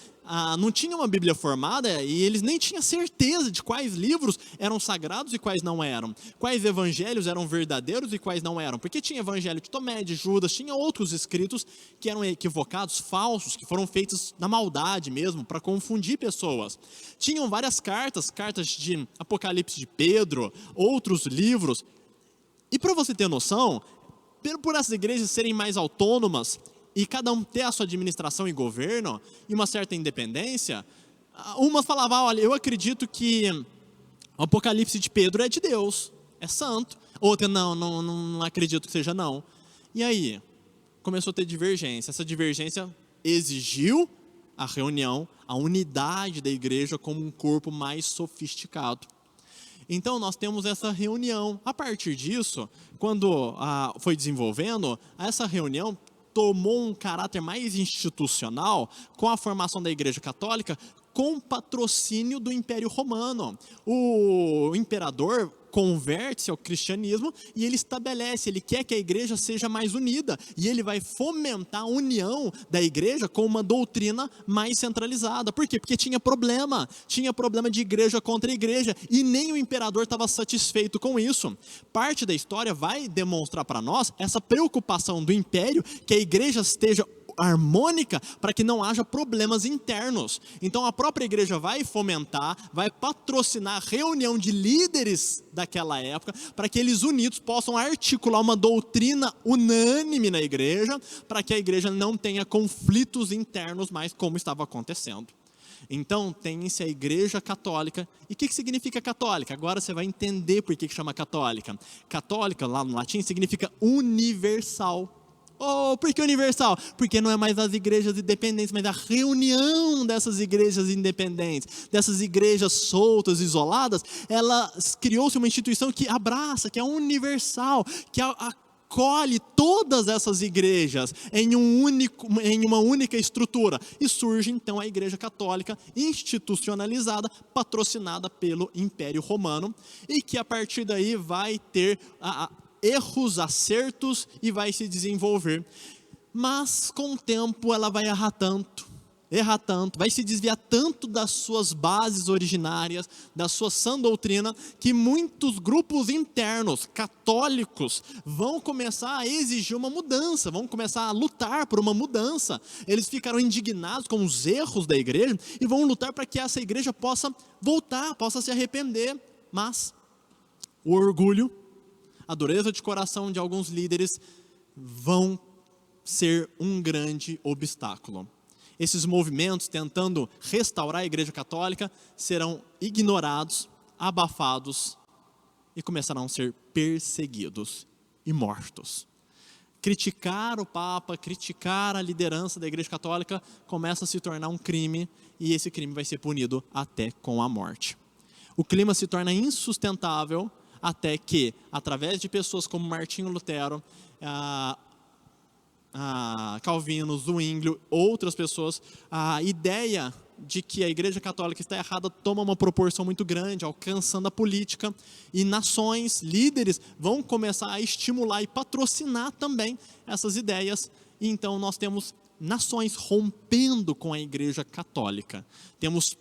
não tinham uma Bíblia formada e eles nem tinham certeza de quais livros eram sagrados e quais não eram. Quais evangelhos eram verdadeiros e quais não eram. Porque tinha evangelho de Tomé, de Judas, tinha outros escritos que eram equivocados, falsos, que foram feitos na maldade mesmo, para confundir pessoas. Tinham várias cartas de Apocalipse de Pedro, outros livros. E para você ter noção, por essas igrejas serem mais autônomas, e cada um ter a sua administração e governo, e uma certa independência, umas falavam, olha, eu acredito que o Apocalipse de Pedro é de Deus, é santo. Outra, não acredito que seja não. E aí, começou a ter divergência. Essa divergência exigiu a reunião, a unidade da igreja como um corpo mais sofisticado. Então, nós temos essa reunião. A partir disso, quando foi desenvolvendo, essa reunião tomou um caráter mais institucional com a formação da Igreja Católica, com patrocínio do Império Romano. O imperador converte-se ao cristianismo e ele estabelece, ele quer que a igreja seja mais unida, e ele vai fomentar a união da igreja com uma doutrina mais centralizada. Por quê? Porque tinha problema de igreja contra igreja, e nem o imperador estava satisfeito com isso. Parte da história vai demonstrar para nós essa preocupação do império, que a igreja esteja harmônica, para que não haja problemas internos. Então a própria igreja vai fomentar, vai patrocinar a reunião de líderes daquela época, para que eles unidos possam articular uma doutrina unânime na igreja, para que a igreja não tenha conflitos internos mais, como estava acontecendo. Então tem-se a Igreja Católica. E o que significa católica? Agora você vai entender por que chama católica. Católica, lá no latim, significa universal. Por que universal? Porque não é mais as igrejas independentes, mas a reunião dessas igrejas independentes, dessas igrejas soltas, isoladas. Ela criou-se uma instituição que abraça, que é universal, que acolhe todas essas igrejas em uma única estrutura. E surge então a Igreja Católica institucionalizada, patrocinada pelo Império Romano, e que a partir daí vai ter erros, acertos, e vai se desenvolver. Mas com o tempo ela vai errar tanto, vai se desviar tanto das suas bases originárias, da sua sã doutrina, que muitos grupos internos católicos vão começar a exigir uma mudança, vão começar a lutar por uma mudança. Eles ficarão indignados com os erros da igreja e vão lutar para que essa igreja possa voltar, possa se arrepender. Mas o orgulho, a dureza de coração de alguns líderes vão ser um grande obstáculo. Esses movimentos tentando restaurar a Igreja Católica serão ignorados, abafados e começarão a ser perseguidos e mortos. Criticar o Papa, criticar a liderança da Igreja Católica começa a se tornar um crime, e esse crime vai ser punido até com a morte. O clima se torna insustentável até que, através de pessoas como Martinho Lutero, Calvino, Zwinglio, outras pessoas, a ideia de que a Igreja Católica está errada toma uma proporção muito grande, alcançando a política, e nações, líderes, vão começar a estimular e patrocinar também essas ideias. E então nós temos nações rompendo com a Igreja Católica, temos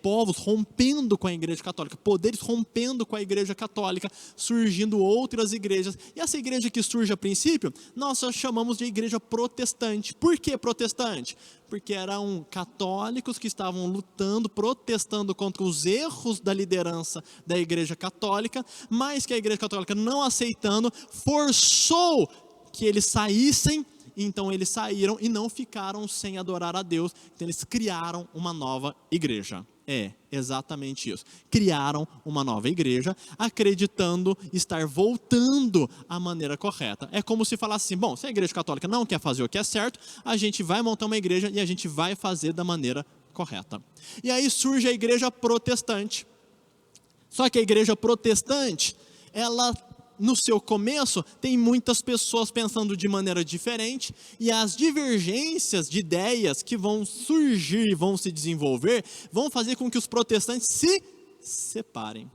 povos rompendo com a Igreja Católica, poderes rompendo com a Igreja Católica, surgindo outras igrejas. E essa igreja que surge a princípio, nós chamamos de igreja protestante. Por que protestante? Porque eram católicos que estavam lutando, protestando contra os erros da liderança da Igreja Católica, mas que a Igreja Católica, não aceitando, forçou que eles saíssem. Então eles saíram e não ficaram sem adorar a Deus. Então eles criaram uma nova igreja. É exatamente isso. Criaram uma nova igreja, acreditando estar voltando à maneira correta. É como se falasse assim: bom, se a Igreja Católica não quer fazer o que é certo, a gente vai montar uma igreja e a gente vai fazer da maneira correta. E aí surge a igreja protestante. Só que a igreja protestante, ela, no seu começo, tem muitas pessoas pensando de maneira diferente, e as divergências de ideias que vão surgir, vão se desenvolver, vão fazer com que os protestantes se separem.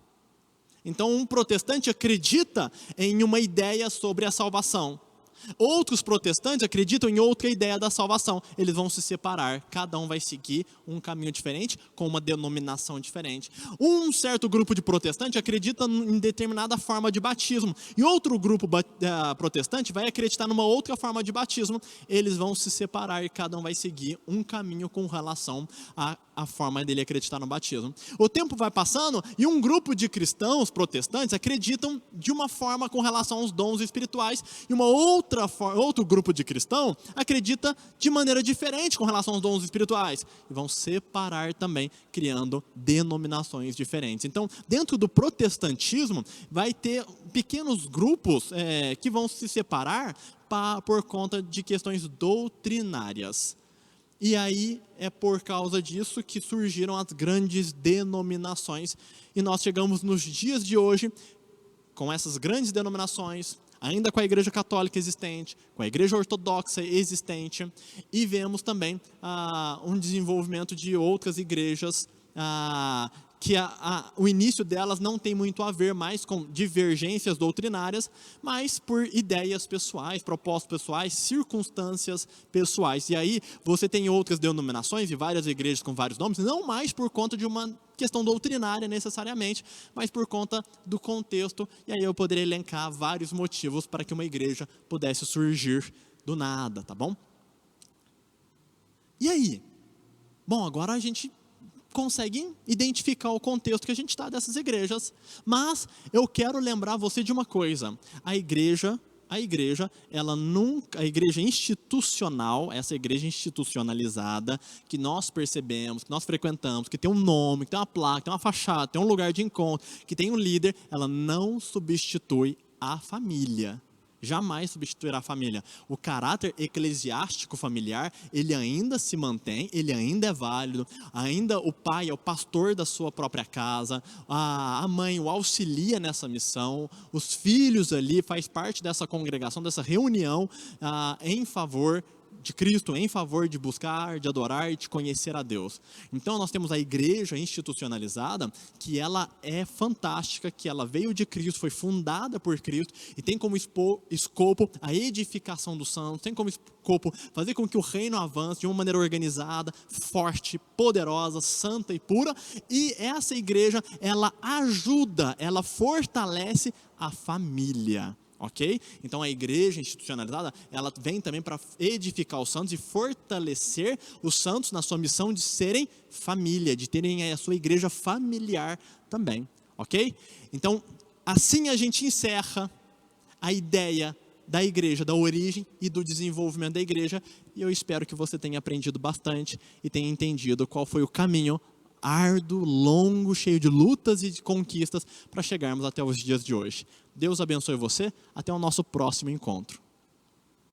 Então um protestante acredita em uma ideia sobre a salvação, Outros protestantes acreditam em outra ideia da salvação. Eles vão se separar, cada um vai seguir um caminho diferente, com uma denominação diferente. Um certo grupo de protestantes acredita em determinada forma de batismo, e outro grupo protestante vai acreditar numa outra forma de batismo. Eles vão se separar e cada um vai seguir um caminho com relação à forma dele acreditar no batismo. O tempo vai passando e um grupo de cristãos protestantes acreditam de uma forma com relação aos dons espirituais, e outro grupo de cristãos acredita de maneira diferente com relação aos dons espirituais, e vão separar também, criando denominações diferentes. Então, dentro do protestantismo, vai ter pequenos grupos que vão se separar por conta de questões doutrinárias. E aí é por causa disso que surgiram as grandes denominações, e nós chegamos nos dias de hoje com essas grandes denominações, ainda com a Igreja Católica existente, com a Igreja Ortodoxa existente, e vemos também um desenvolvimento de outras igrejas que o início delas não tem muito a ver mais com divergências doutrinárias, mas por ideias pessoais, propostas pessoais, circunstâncias pessoais. E aí você tem outras denominações e várias igrejas com vários nomes, não mais por conta de uma questão doutrinária necessariamente, mas por conta do contexto. E aí eu poderia elencar vários motivos para que uma igreja pudesse surgir do nada, tá bom? E aí? Bom, agora a gente consegue identificar o contexto que a gente está dessas igrejas, mas eu quero lembrar você de uma coisa: a igreja institucional, essa igreja institucionalizada que nós percebemos, que nós frequentamos, que tem um nome, que tem uma placa, que tem uma fachada, tem um lugar de encontro, que tem um líder, ela não substitui a família. Jamais substituirá a família. O caráter eclesiástico familiar, ele ainda se mantém, ele ainda é válido, ainda o pai é o pastor da sua própria casa, a mãe o auxilia nessa missão, os filhos ali faz parte dessa congregação, dessa reunião em favor de Cristo, em favor de buscar, de adorar e de conhecer a Deus. Então nós temos a igreja institucionalizada, que ela é fantástica, que ela veio de Cristo, foi fundada por Cristo, e tem como escopo a edificação dos santos, tem como escopo fazer com que o reino avance de uma maneira organizada, forte, poderosa, santa e pura. E essa igreja, ela ajuda, ela fortalece a família. Ok? Então a igreja institucionalizada, ela vem também para edificar os santos e fortalecer os santos na sua missão de serem família, de terem a sua igreja familiar também. Ok? Então, assim a gente encerra a ideia da igreja, da origem e do desenvolvimento da igreja, e eu espero que você tenha aprendido bastante e tenha entendido qual foi o caminho árduo, longo, cheio de lutas e de conquistas para chegarmos até os dias de hoje. Deus abençoe você, até o nosso próximo encontro.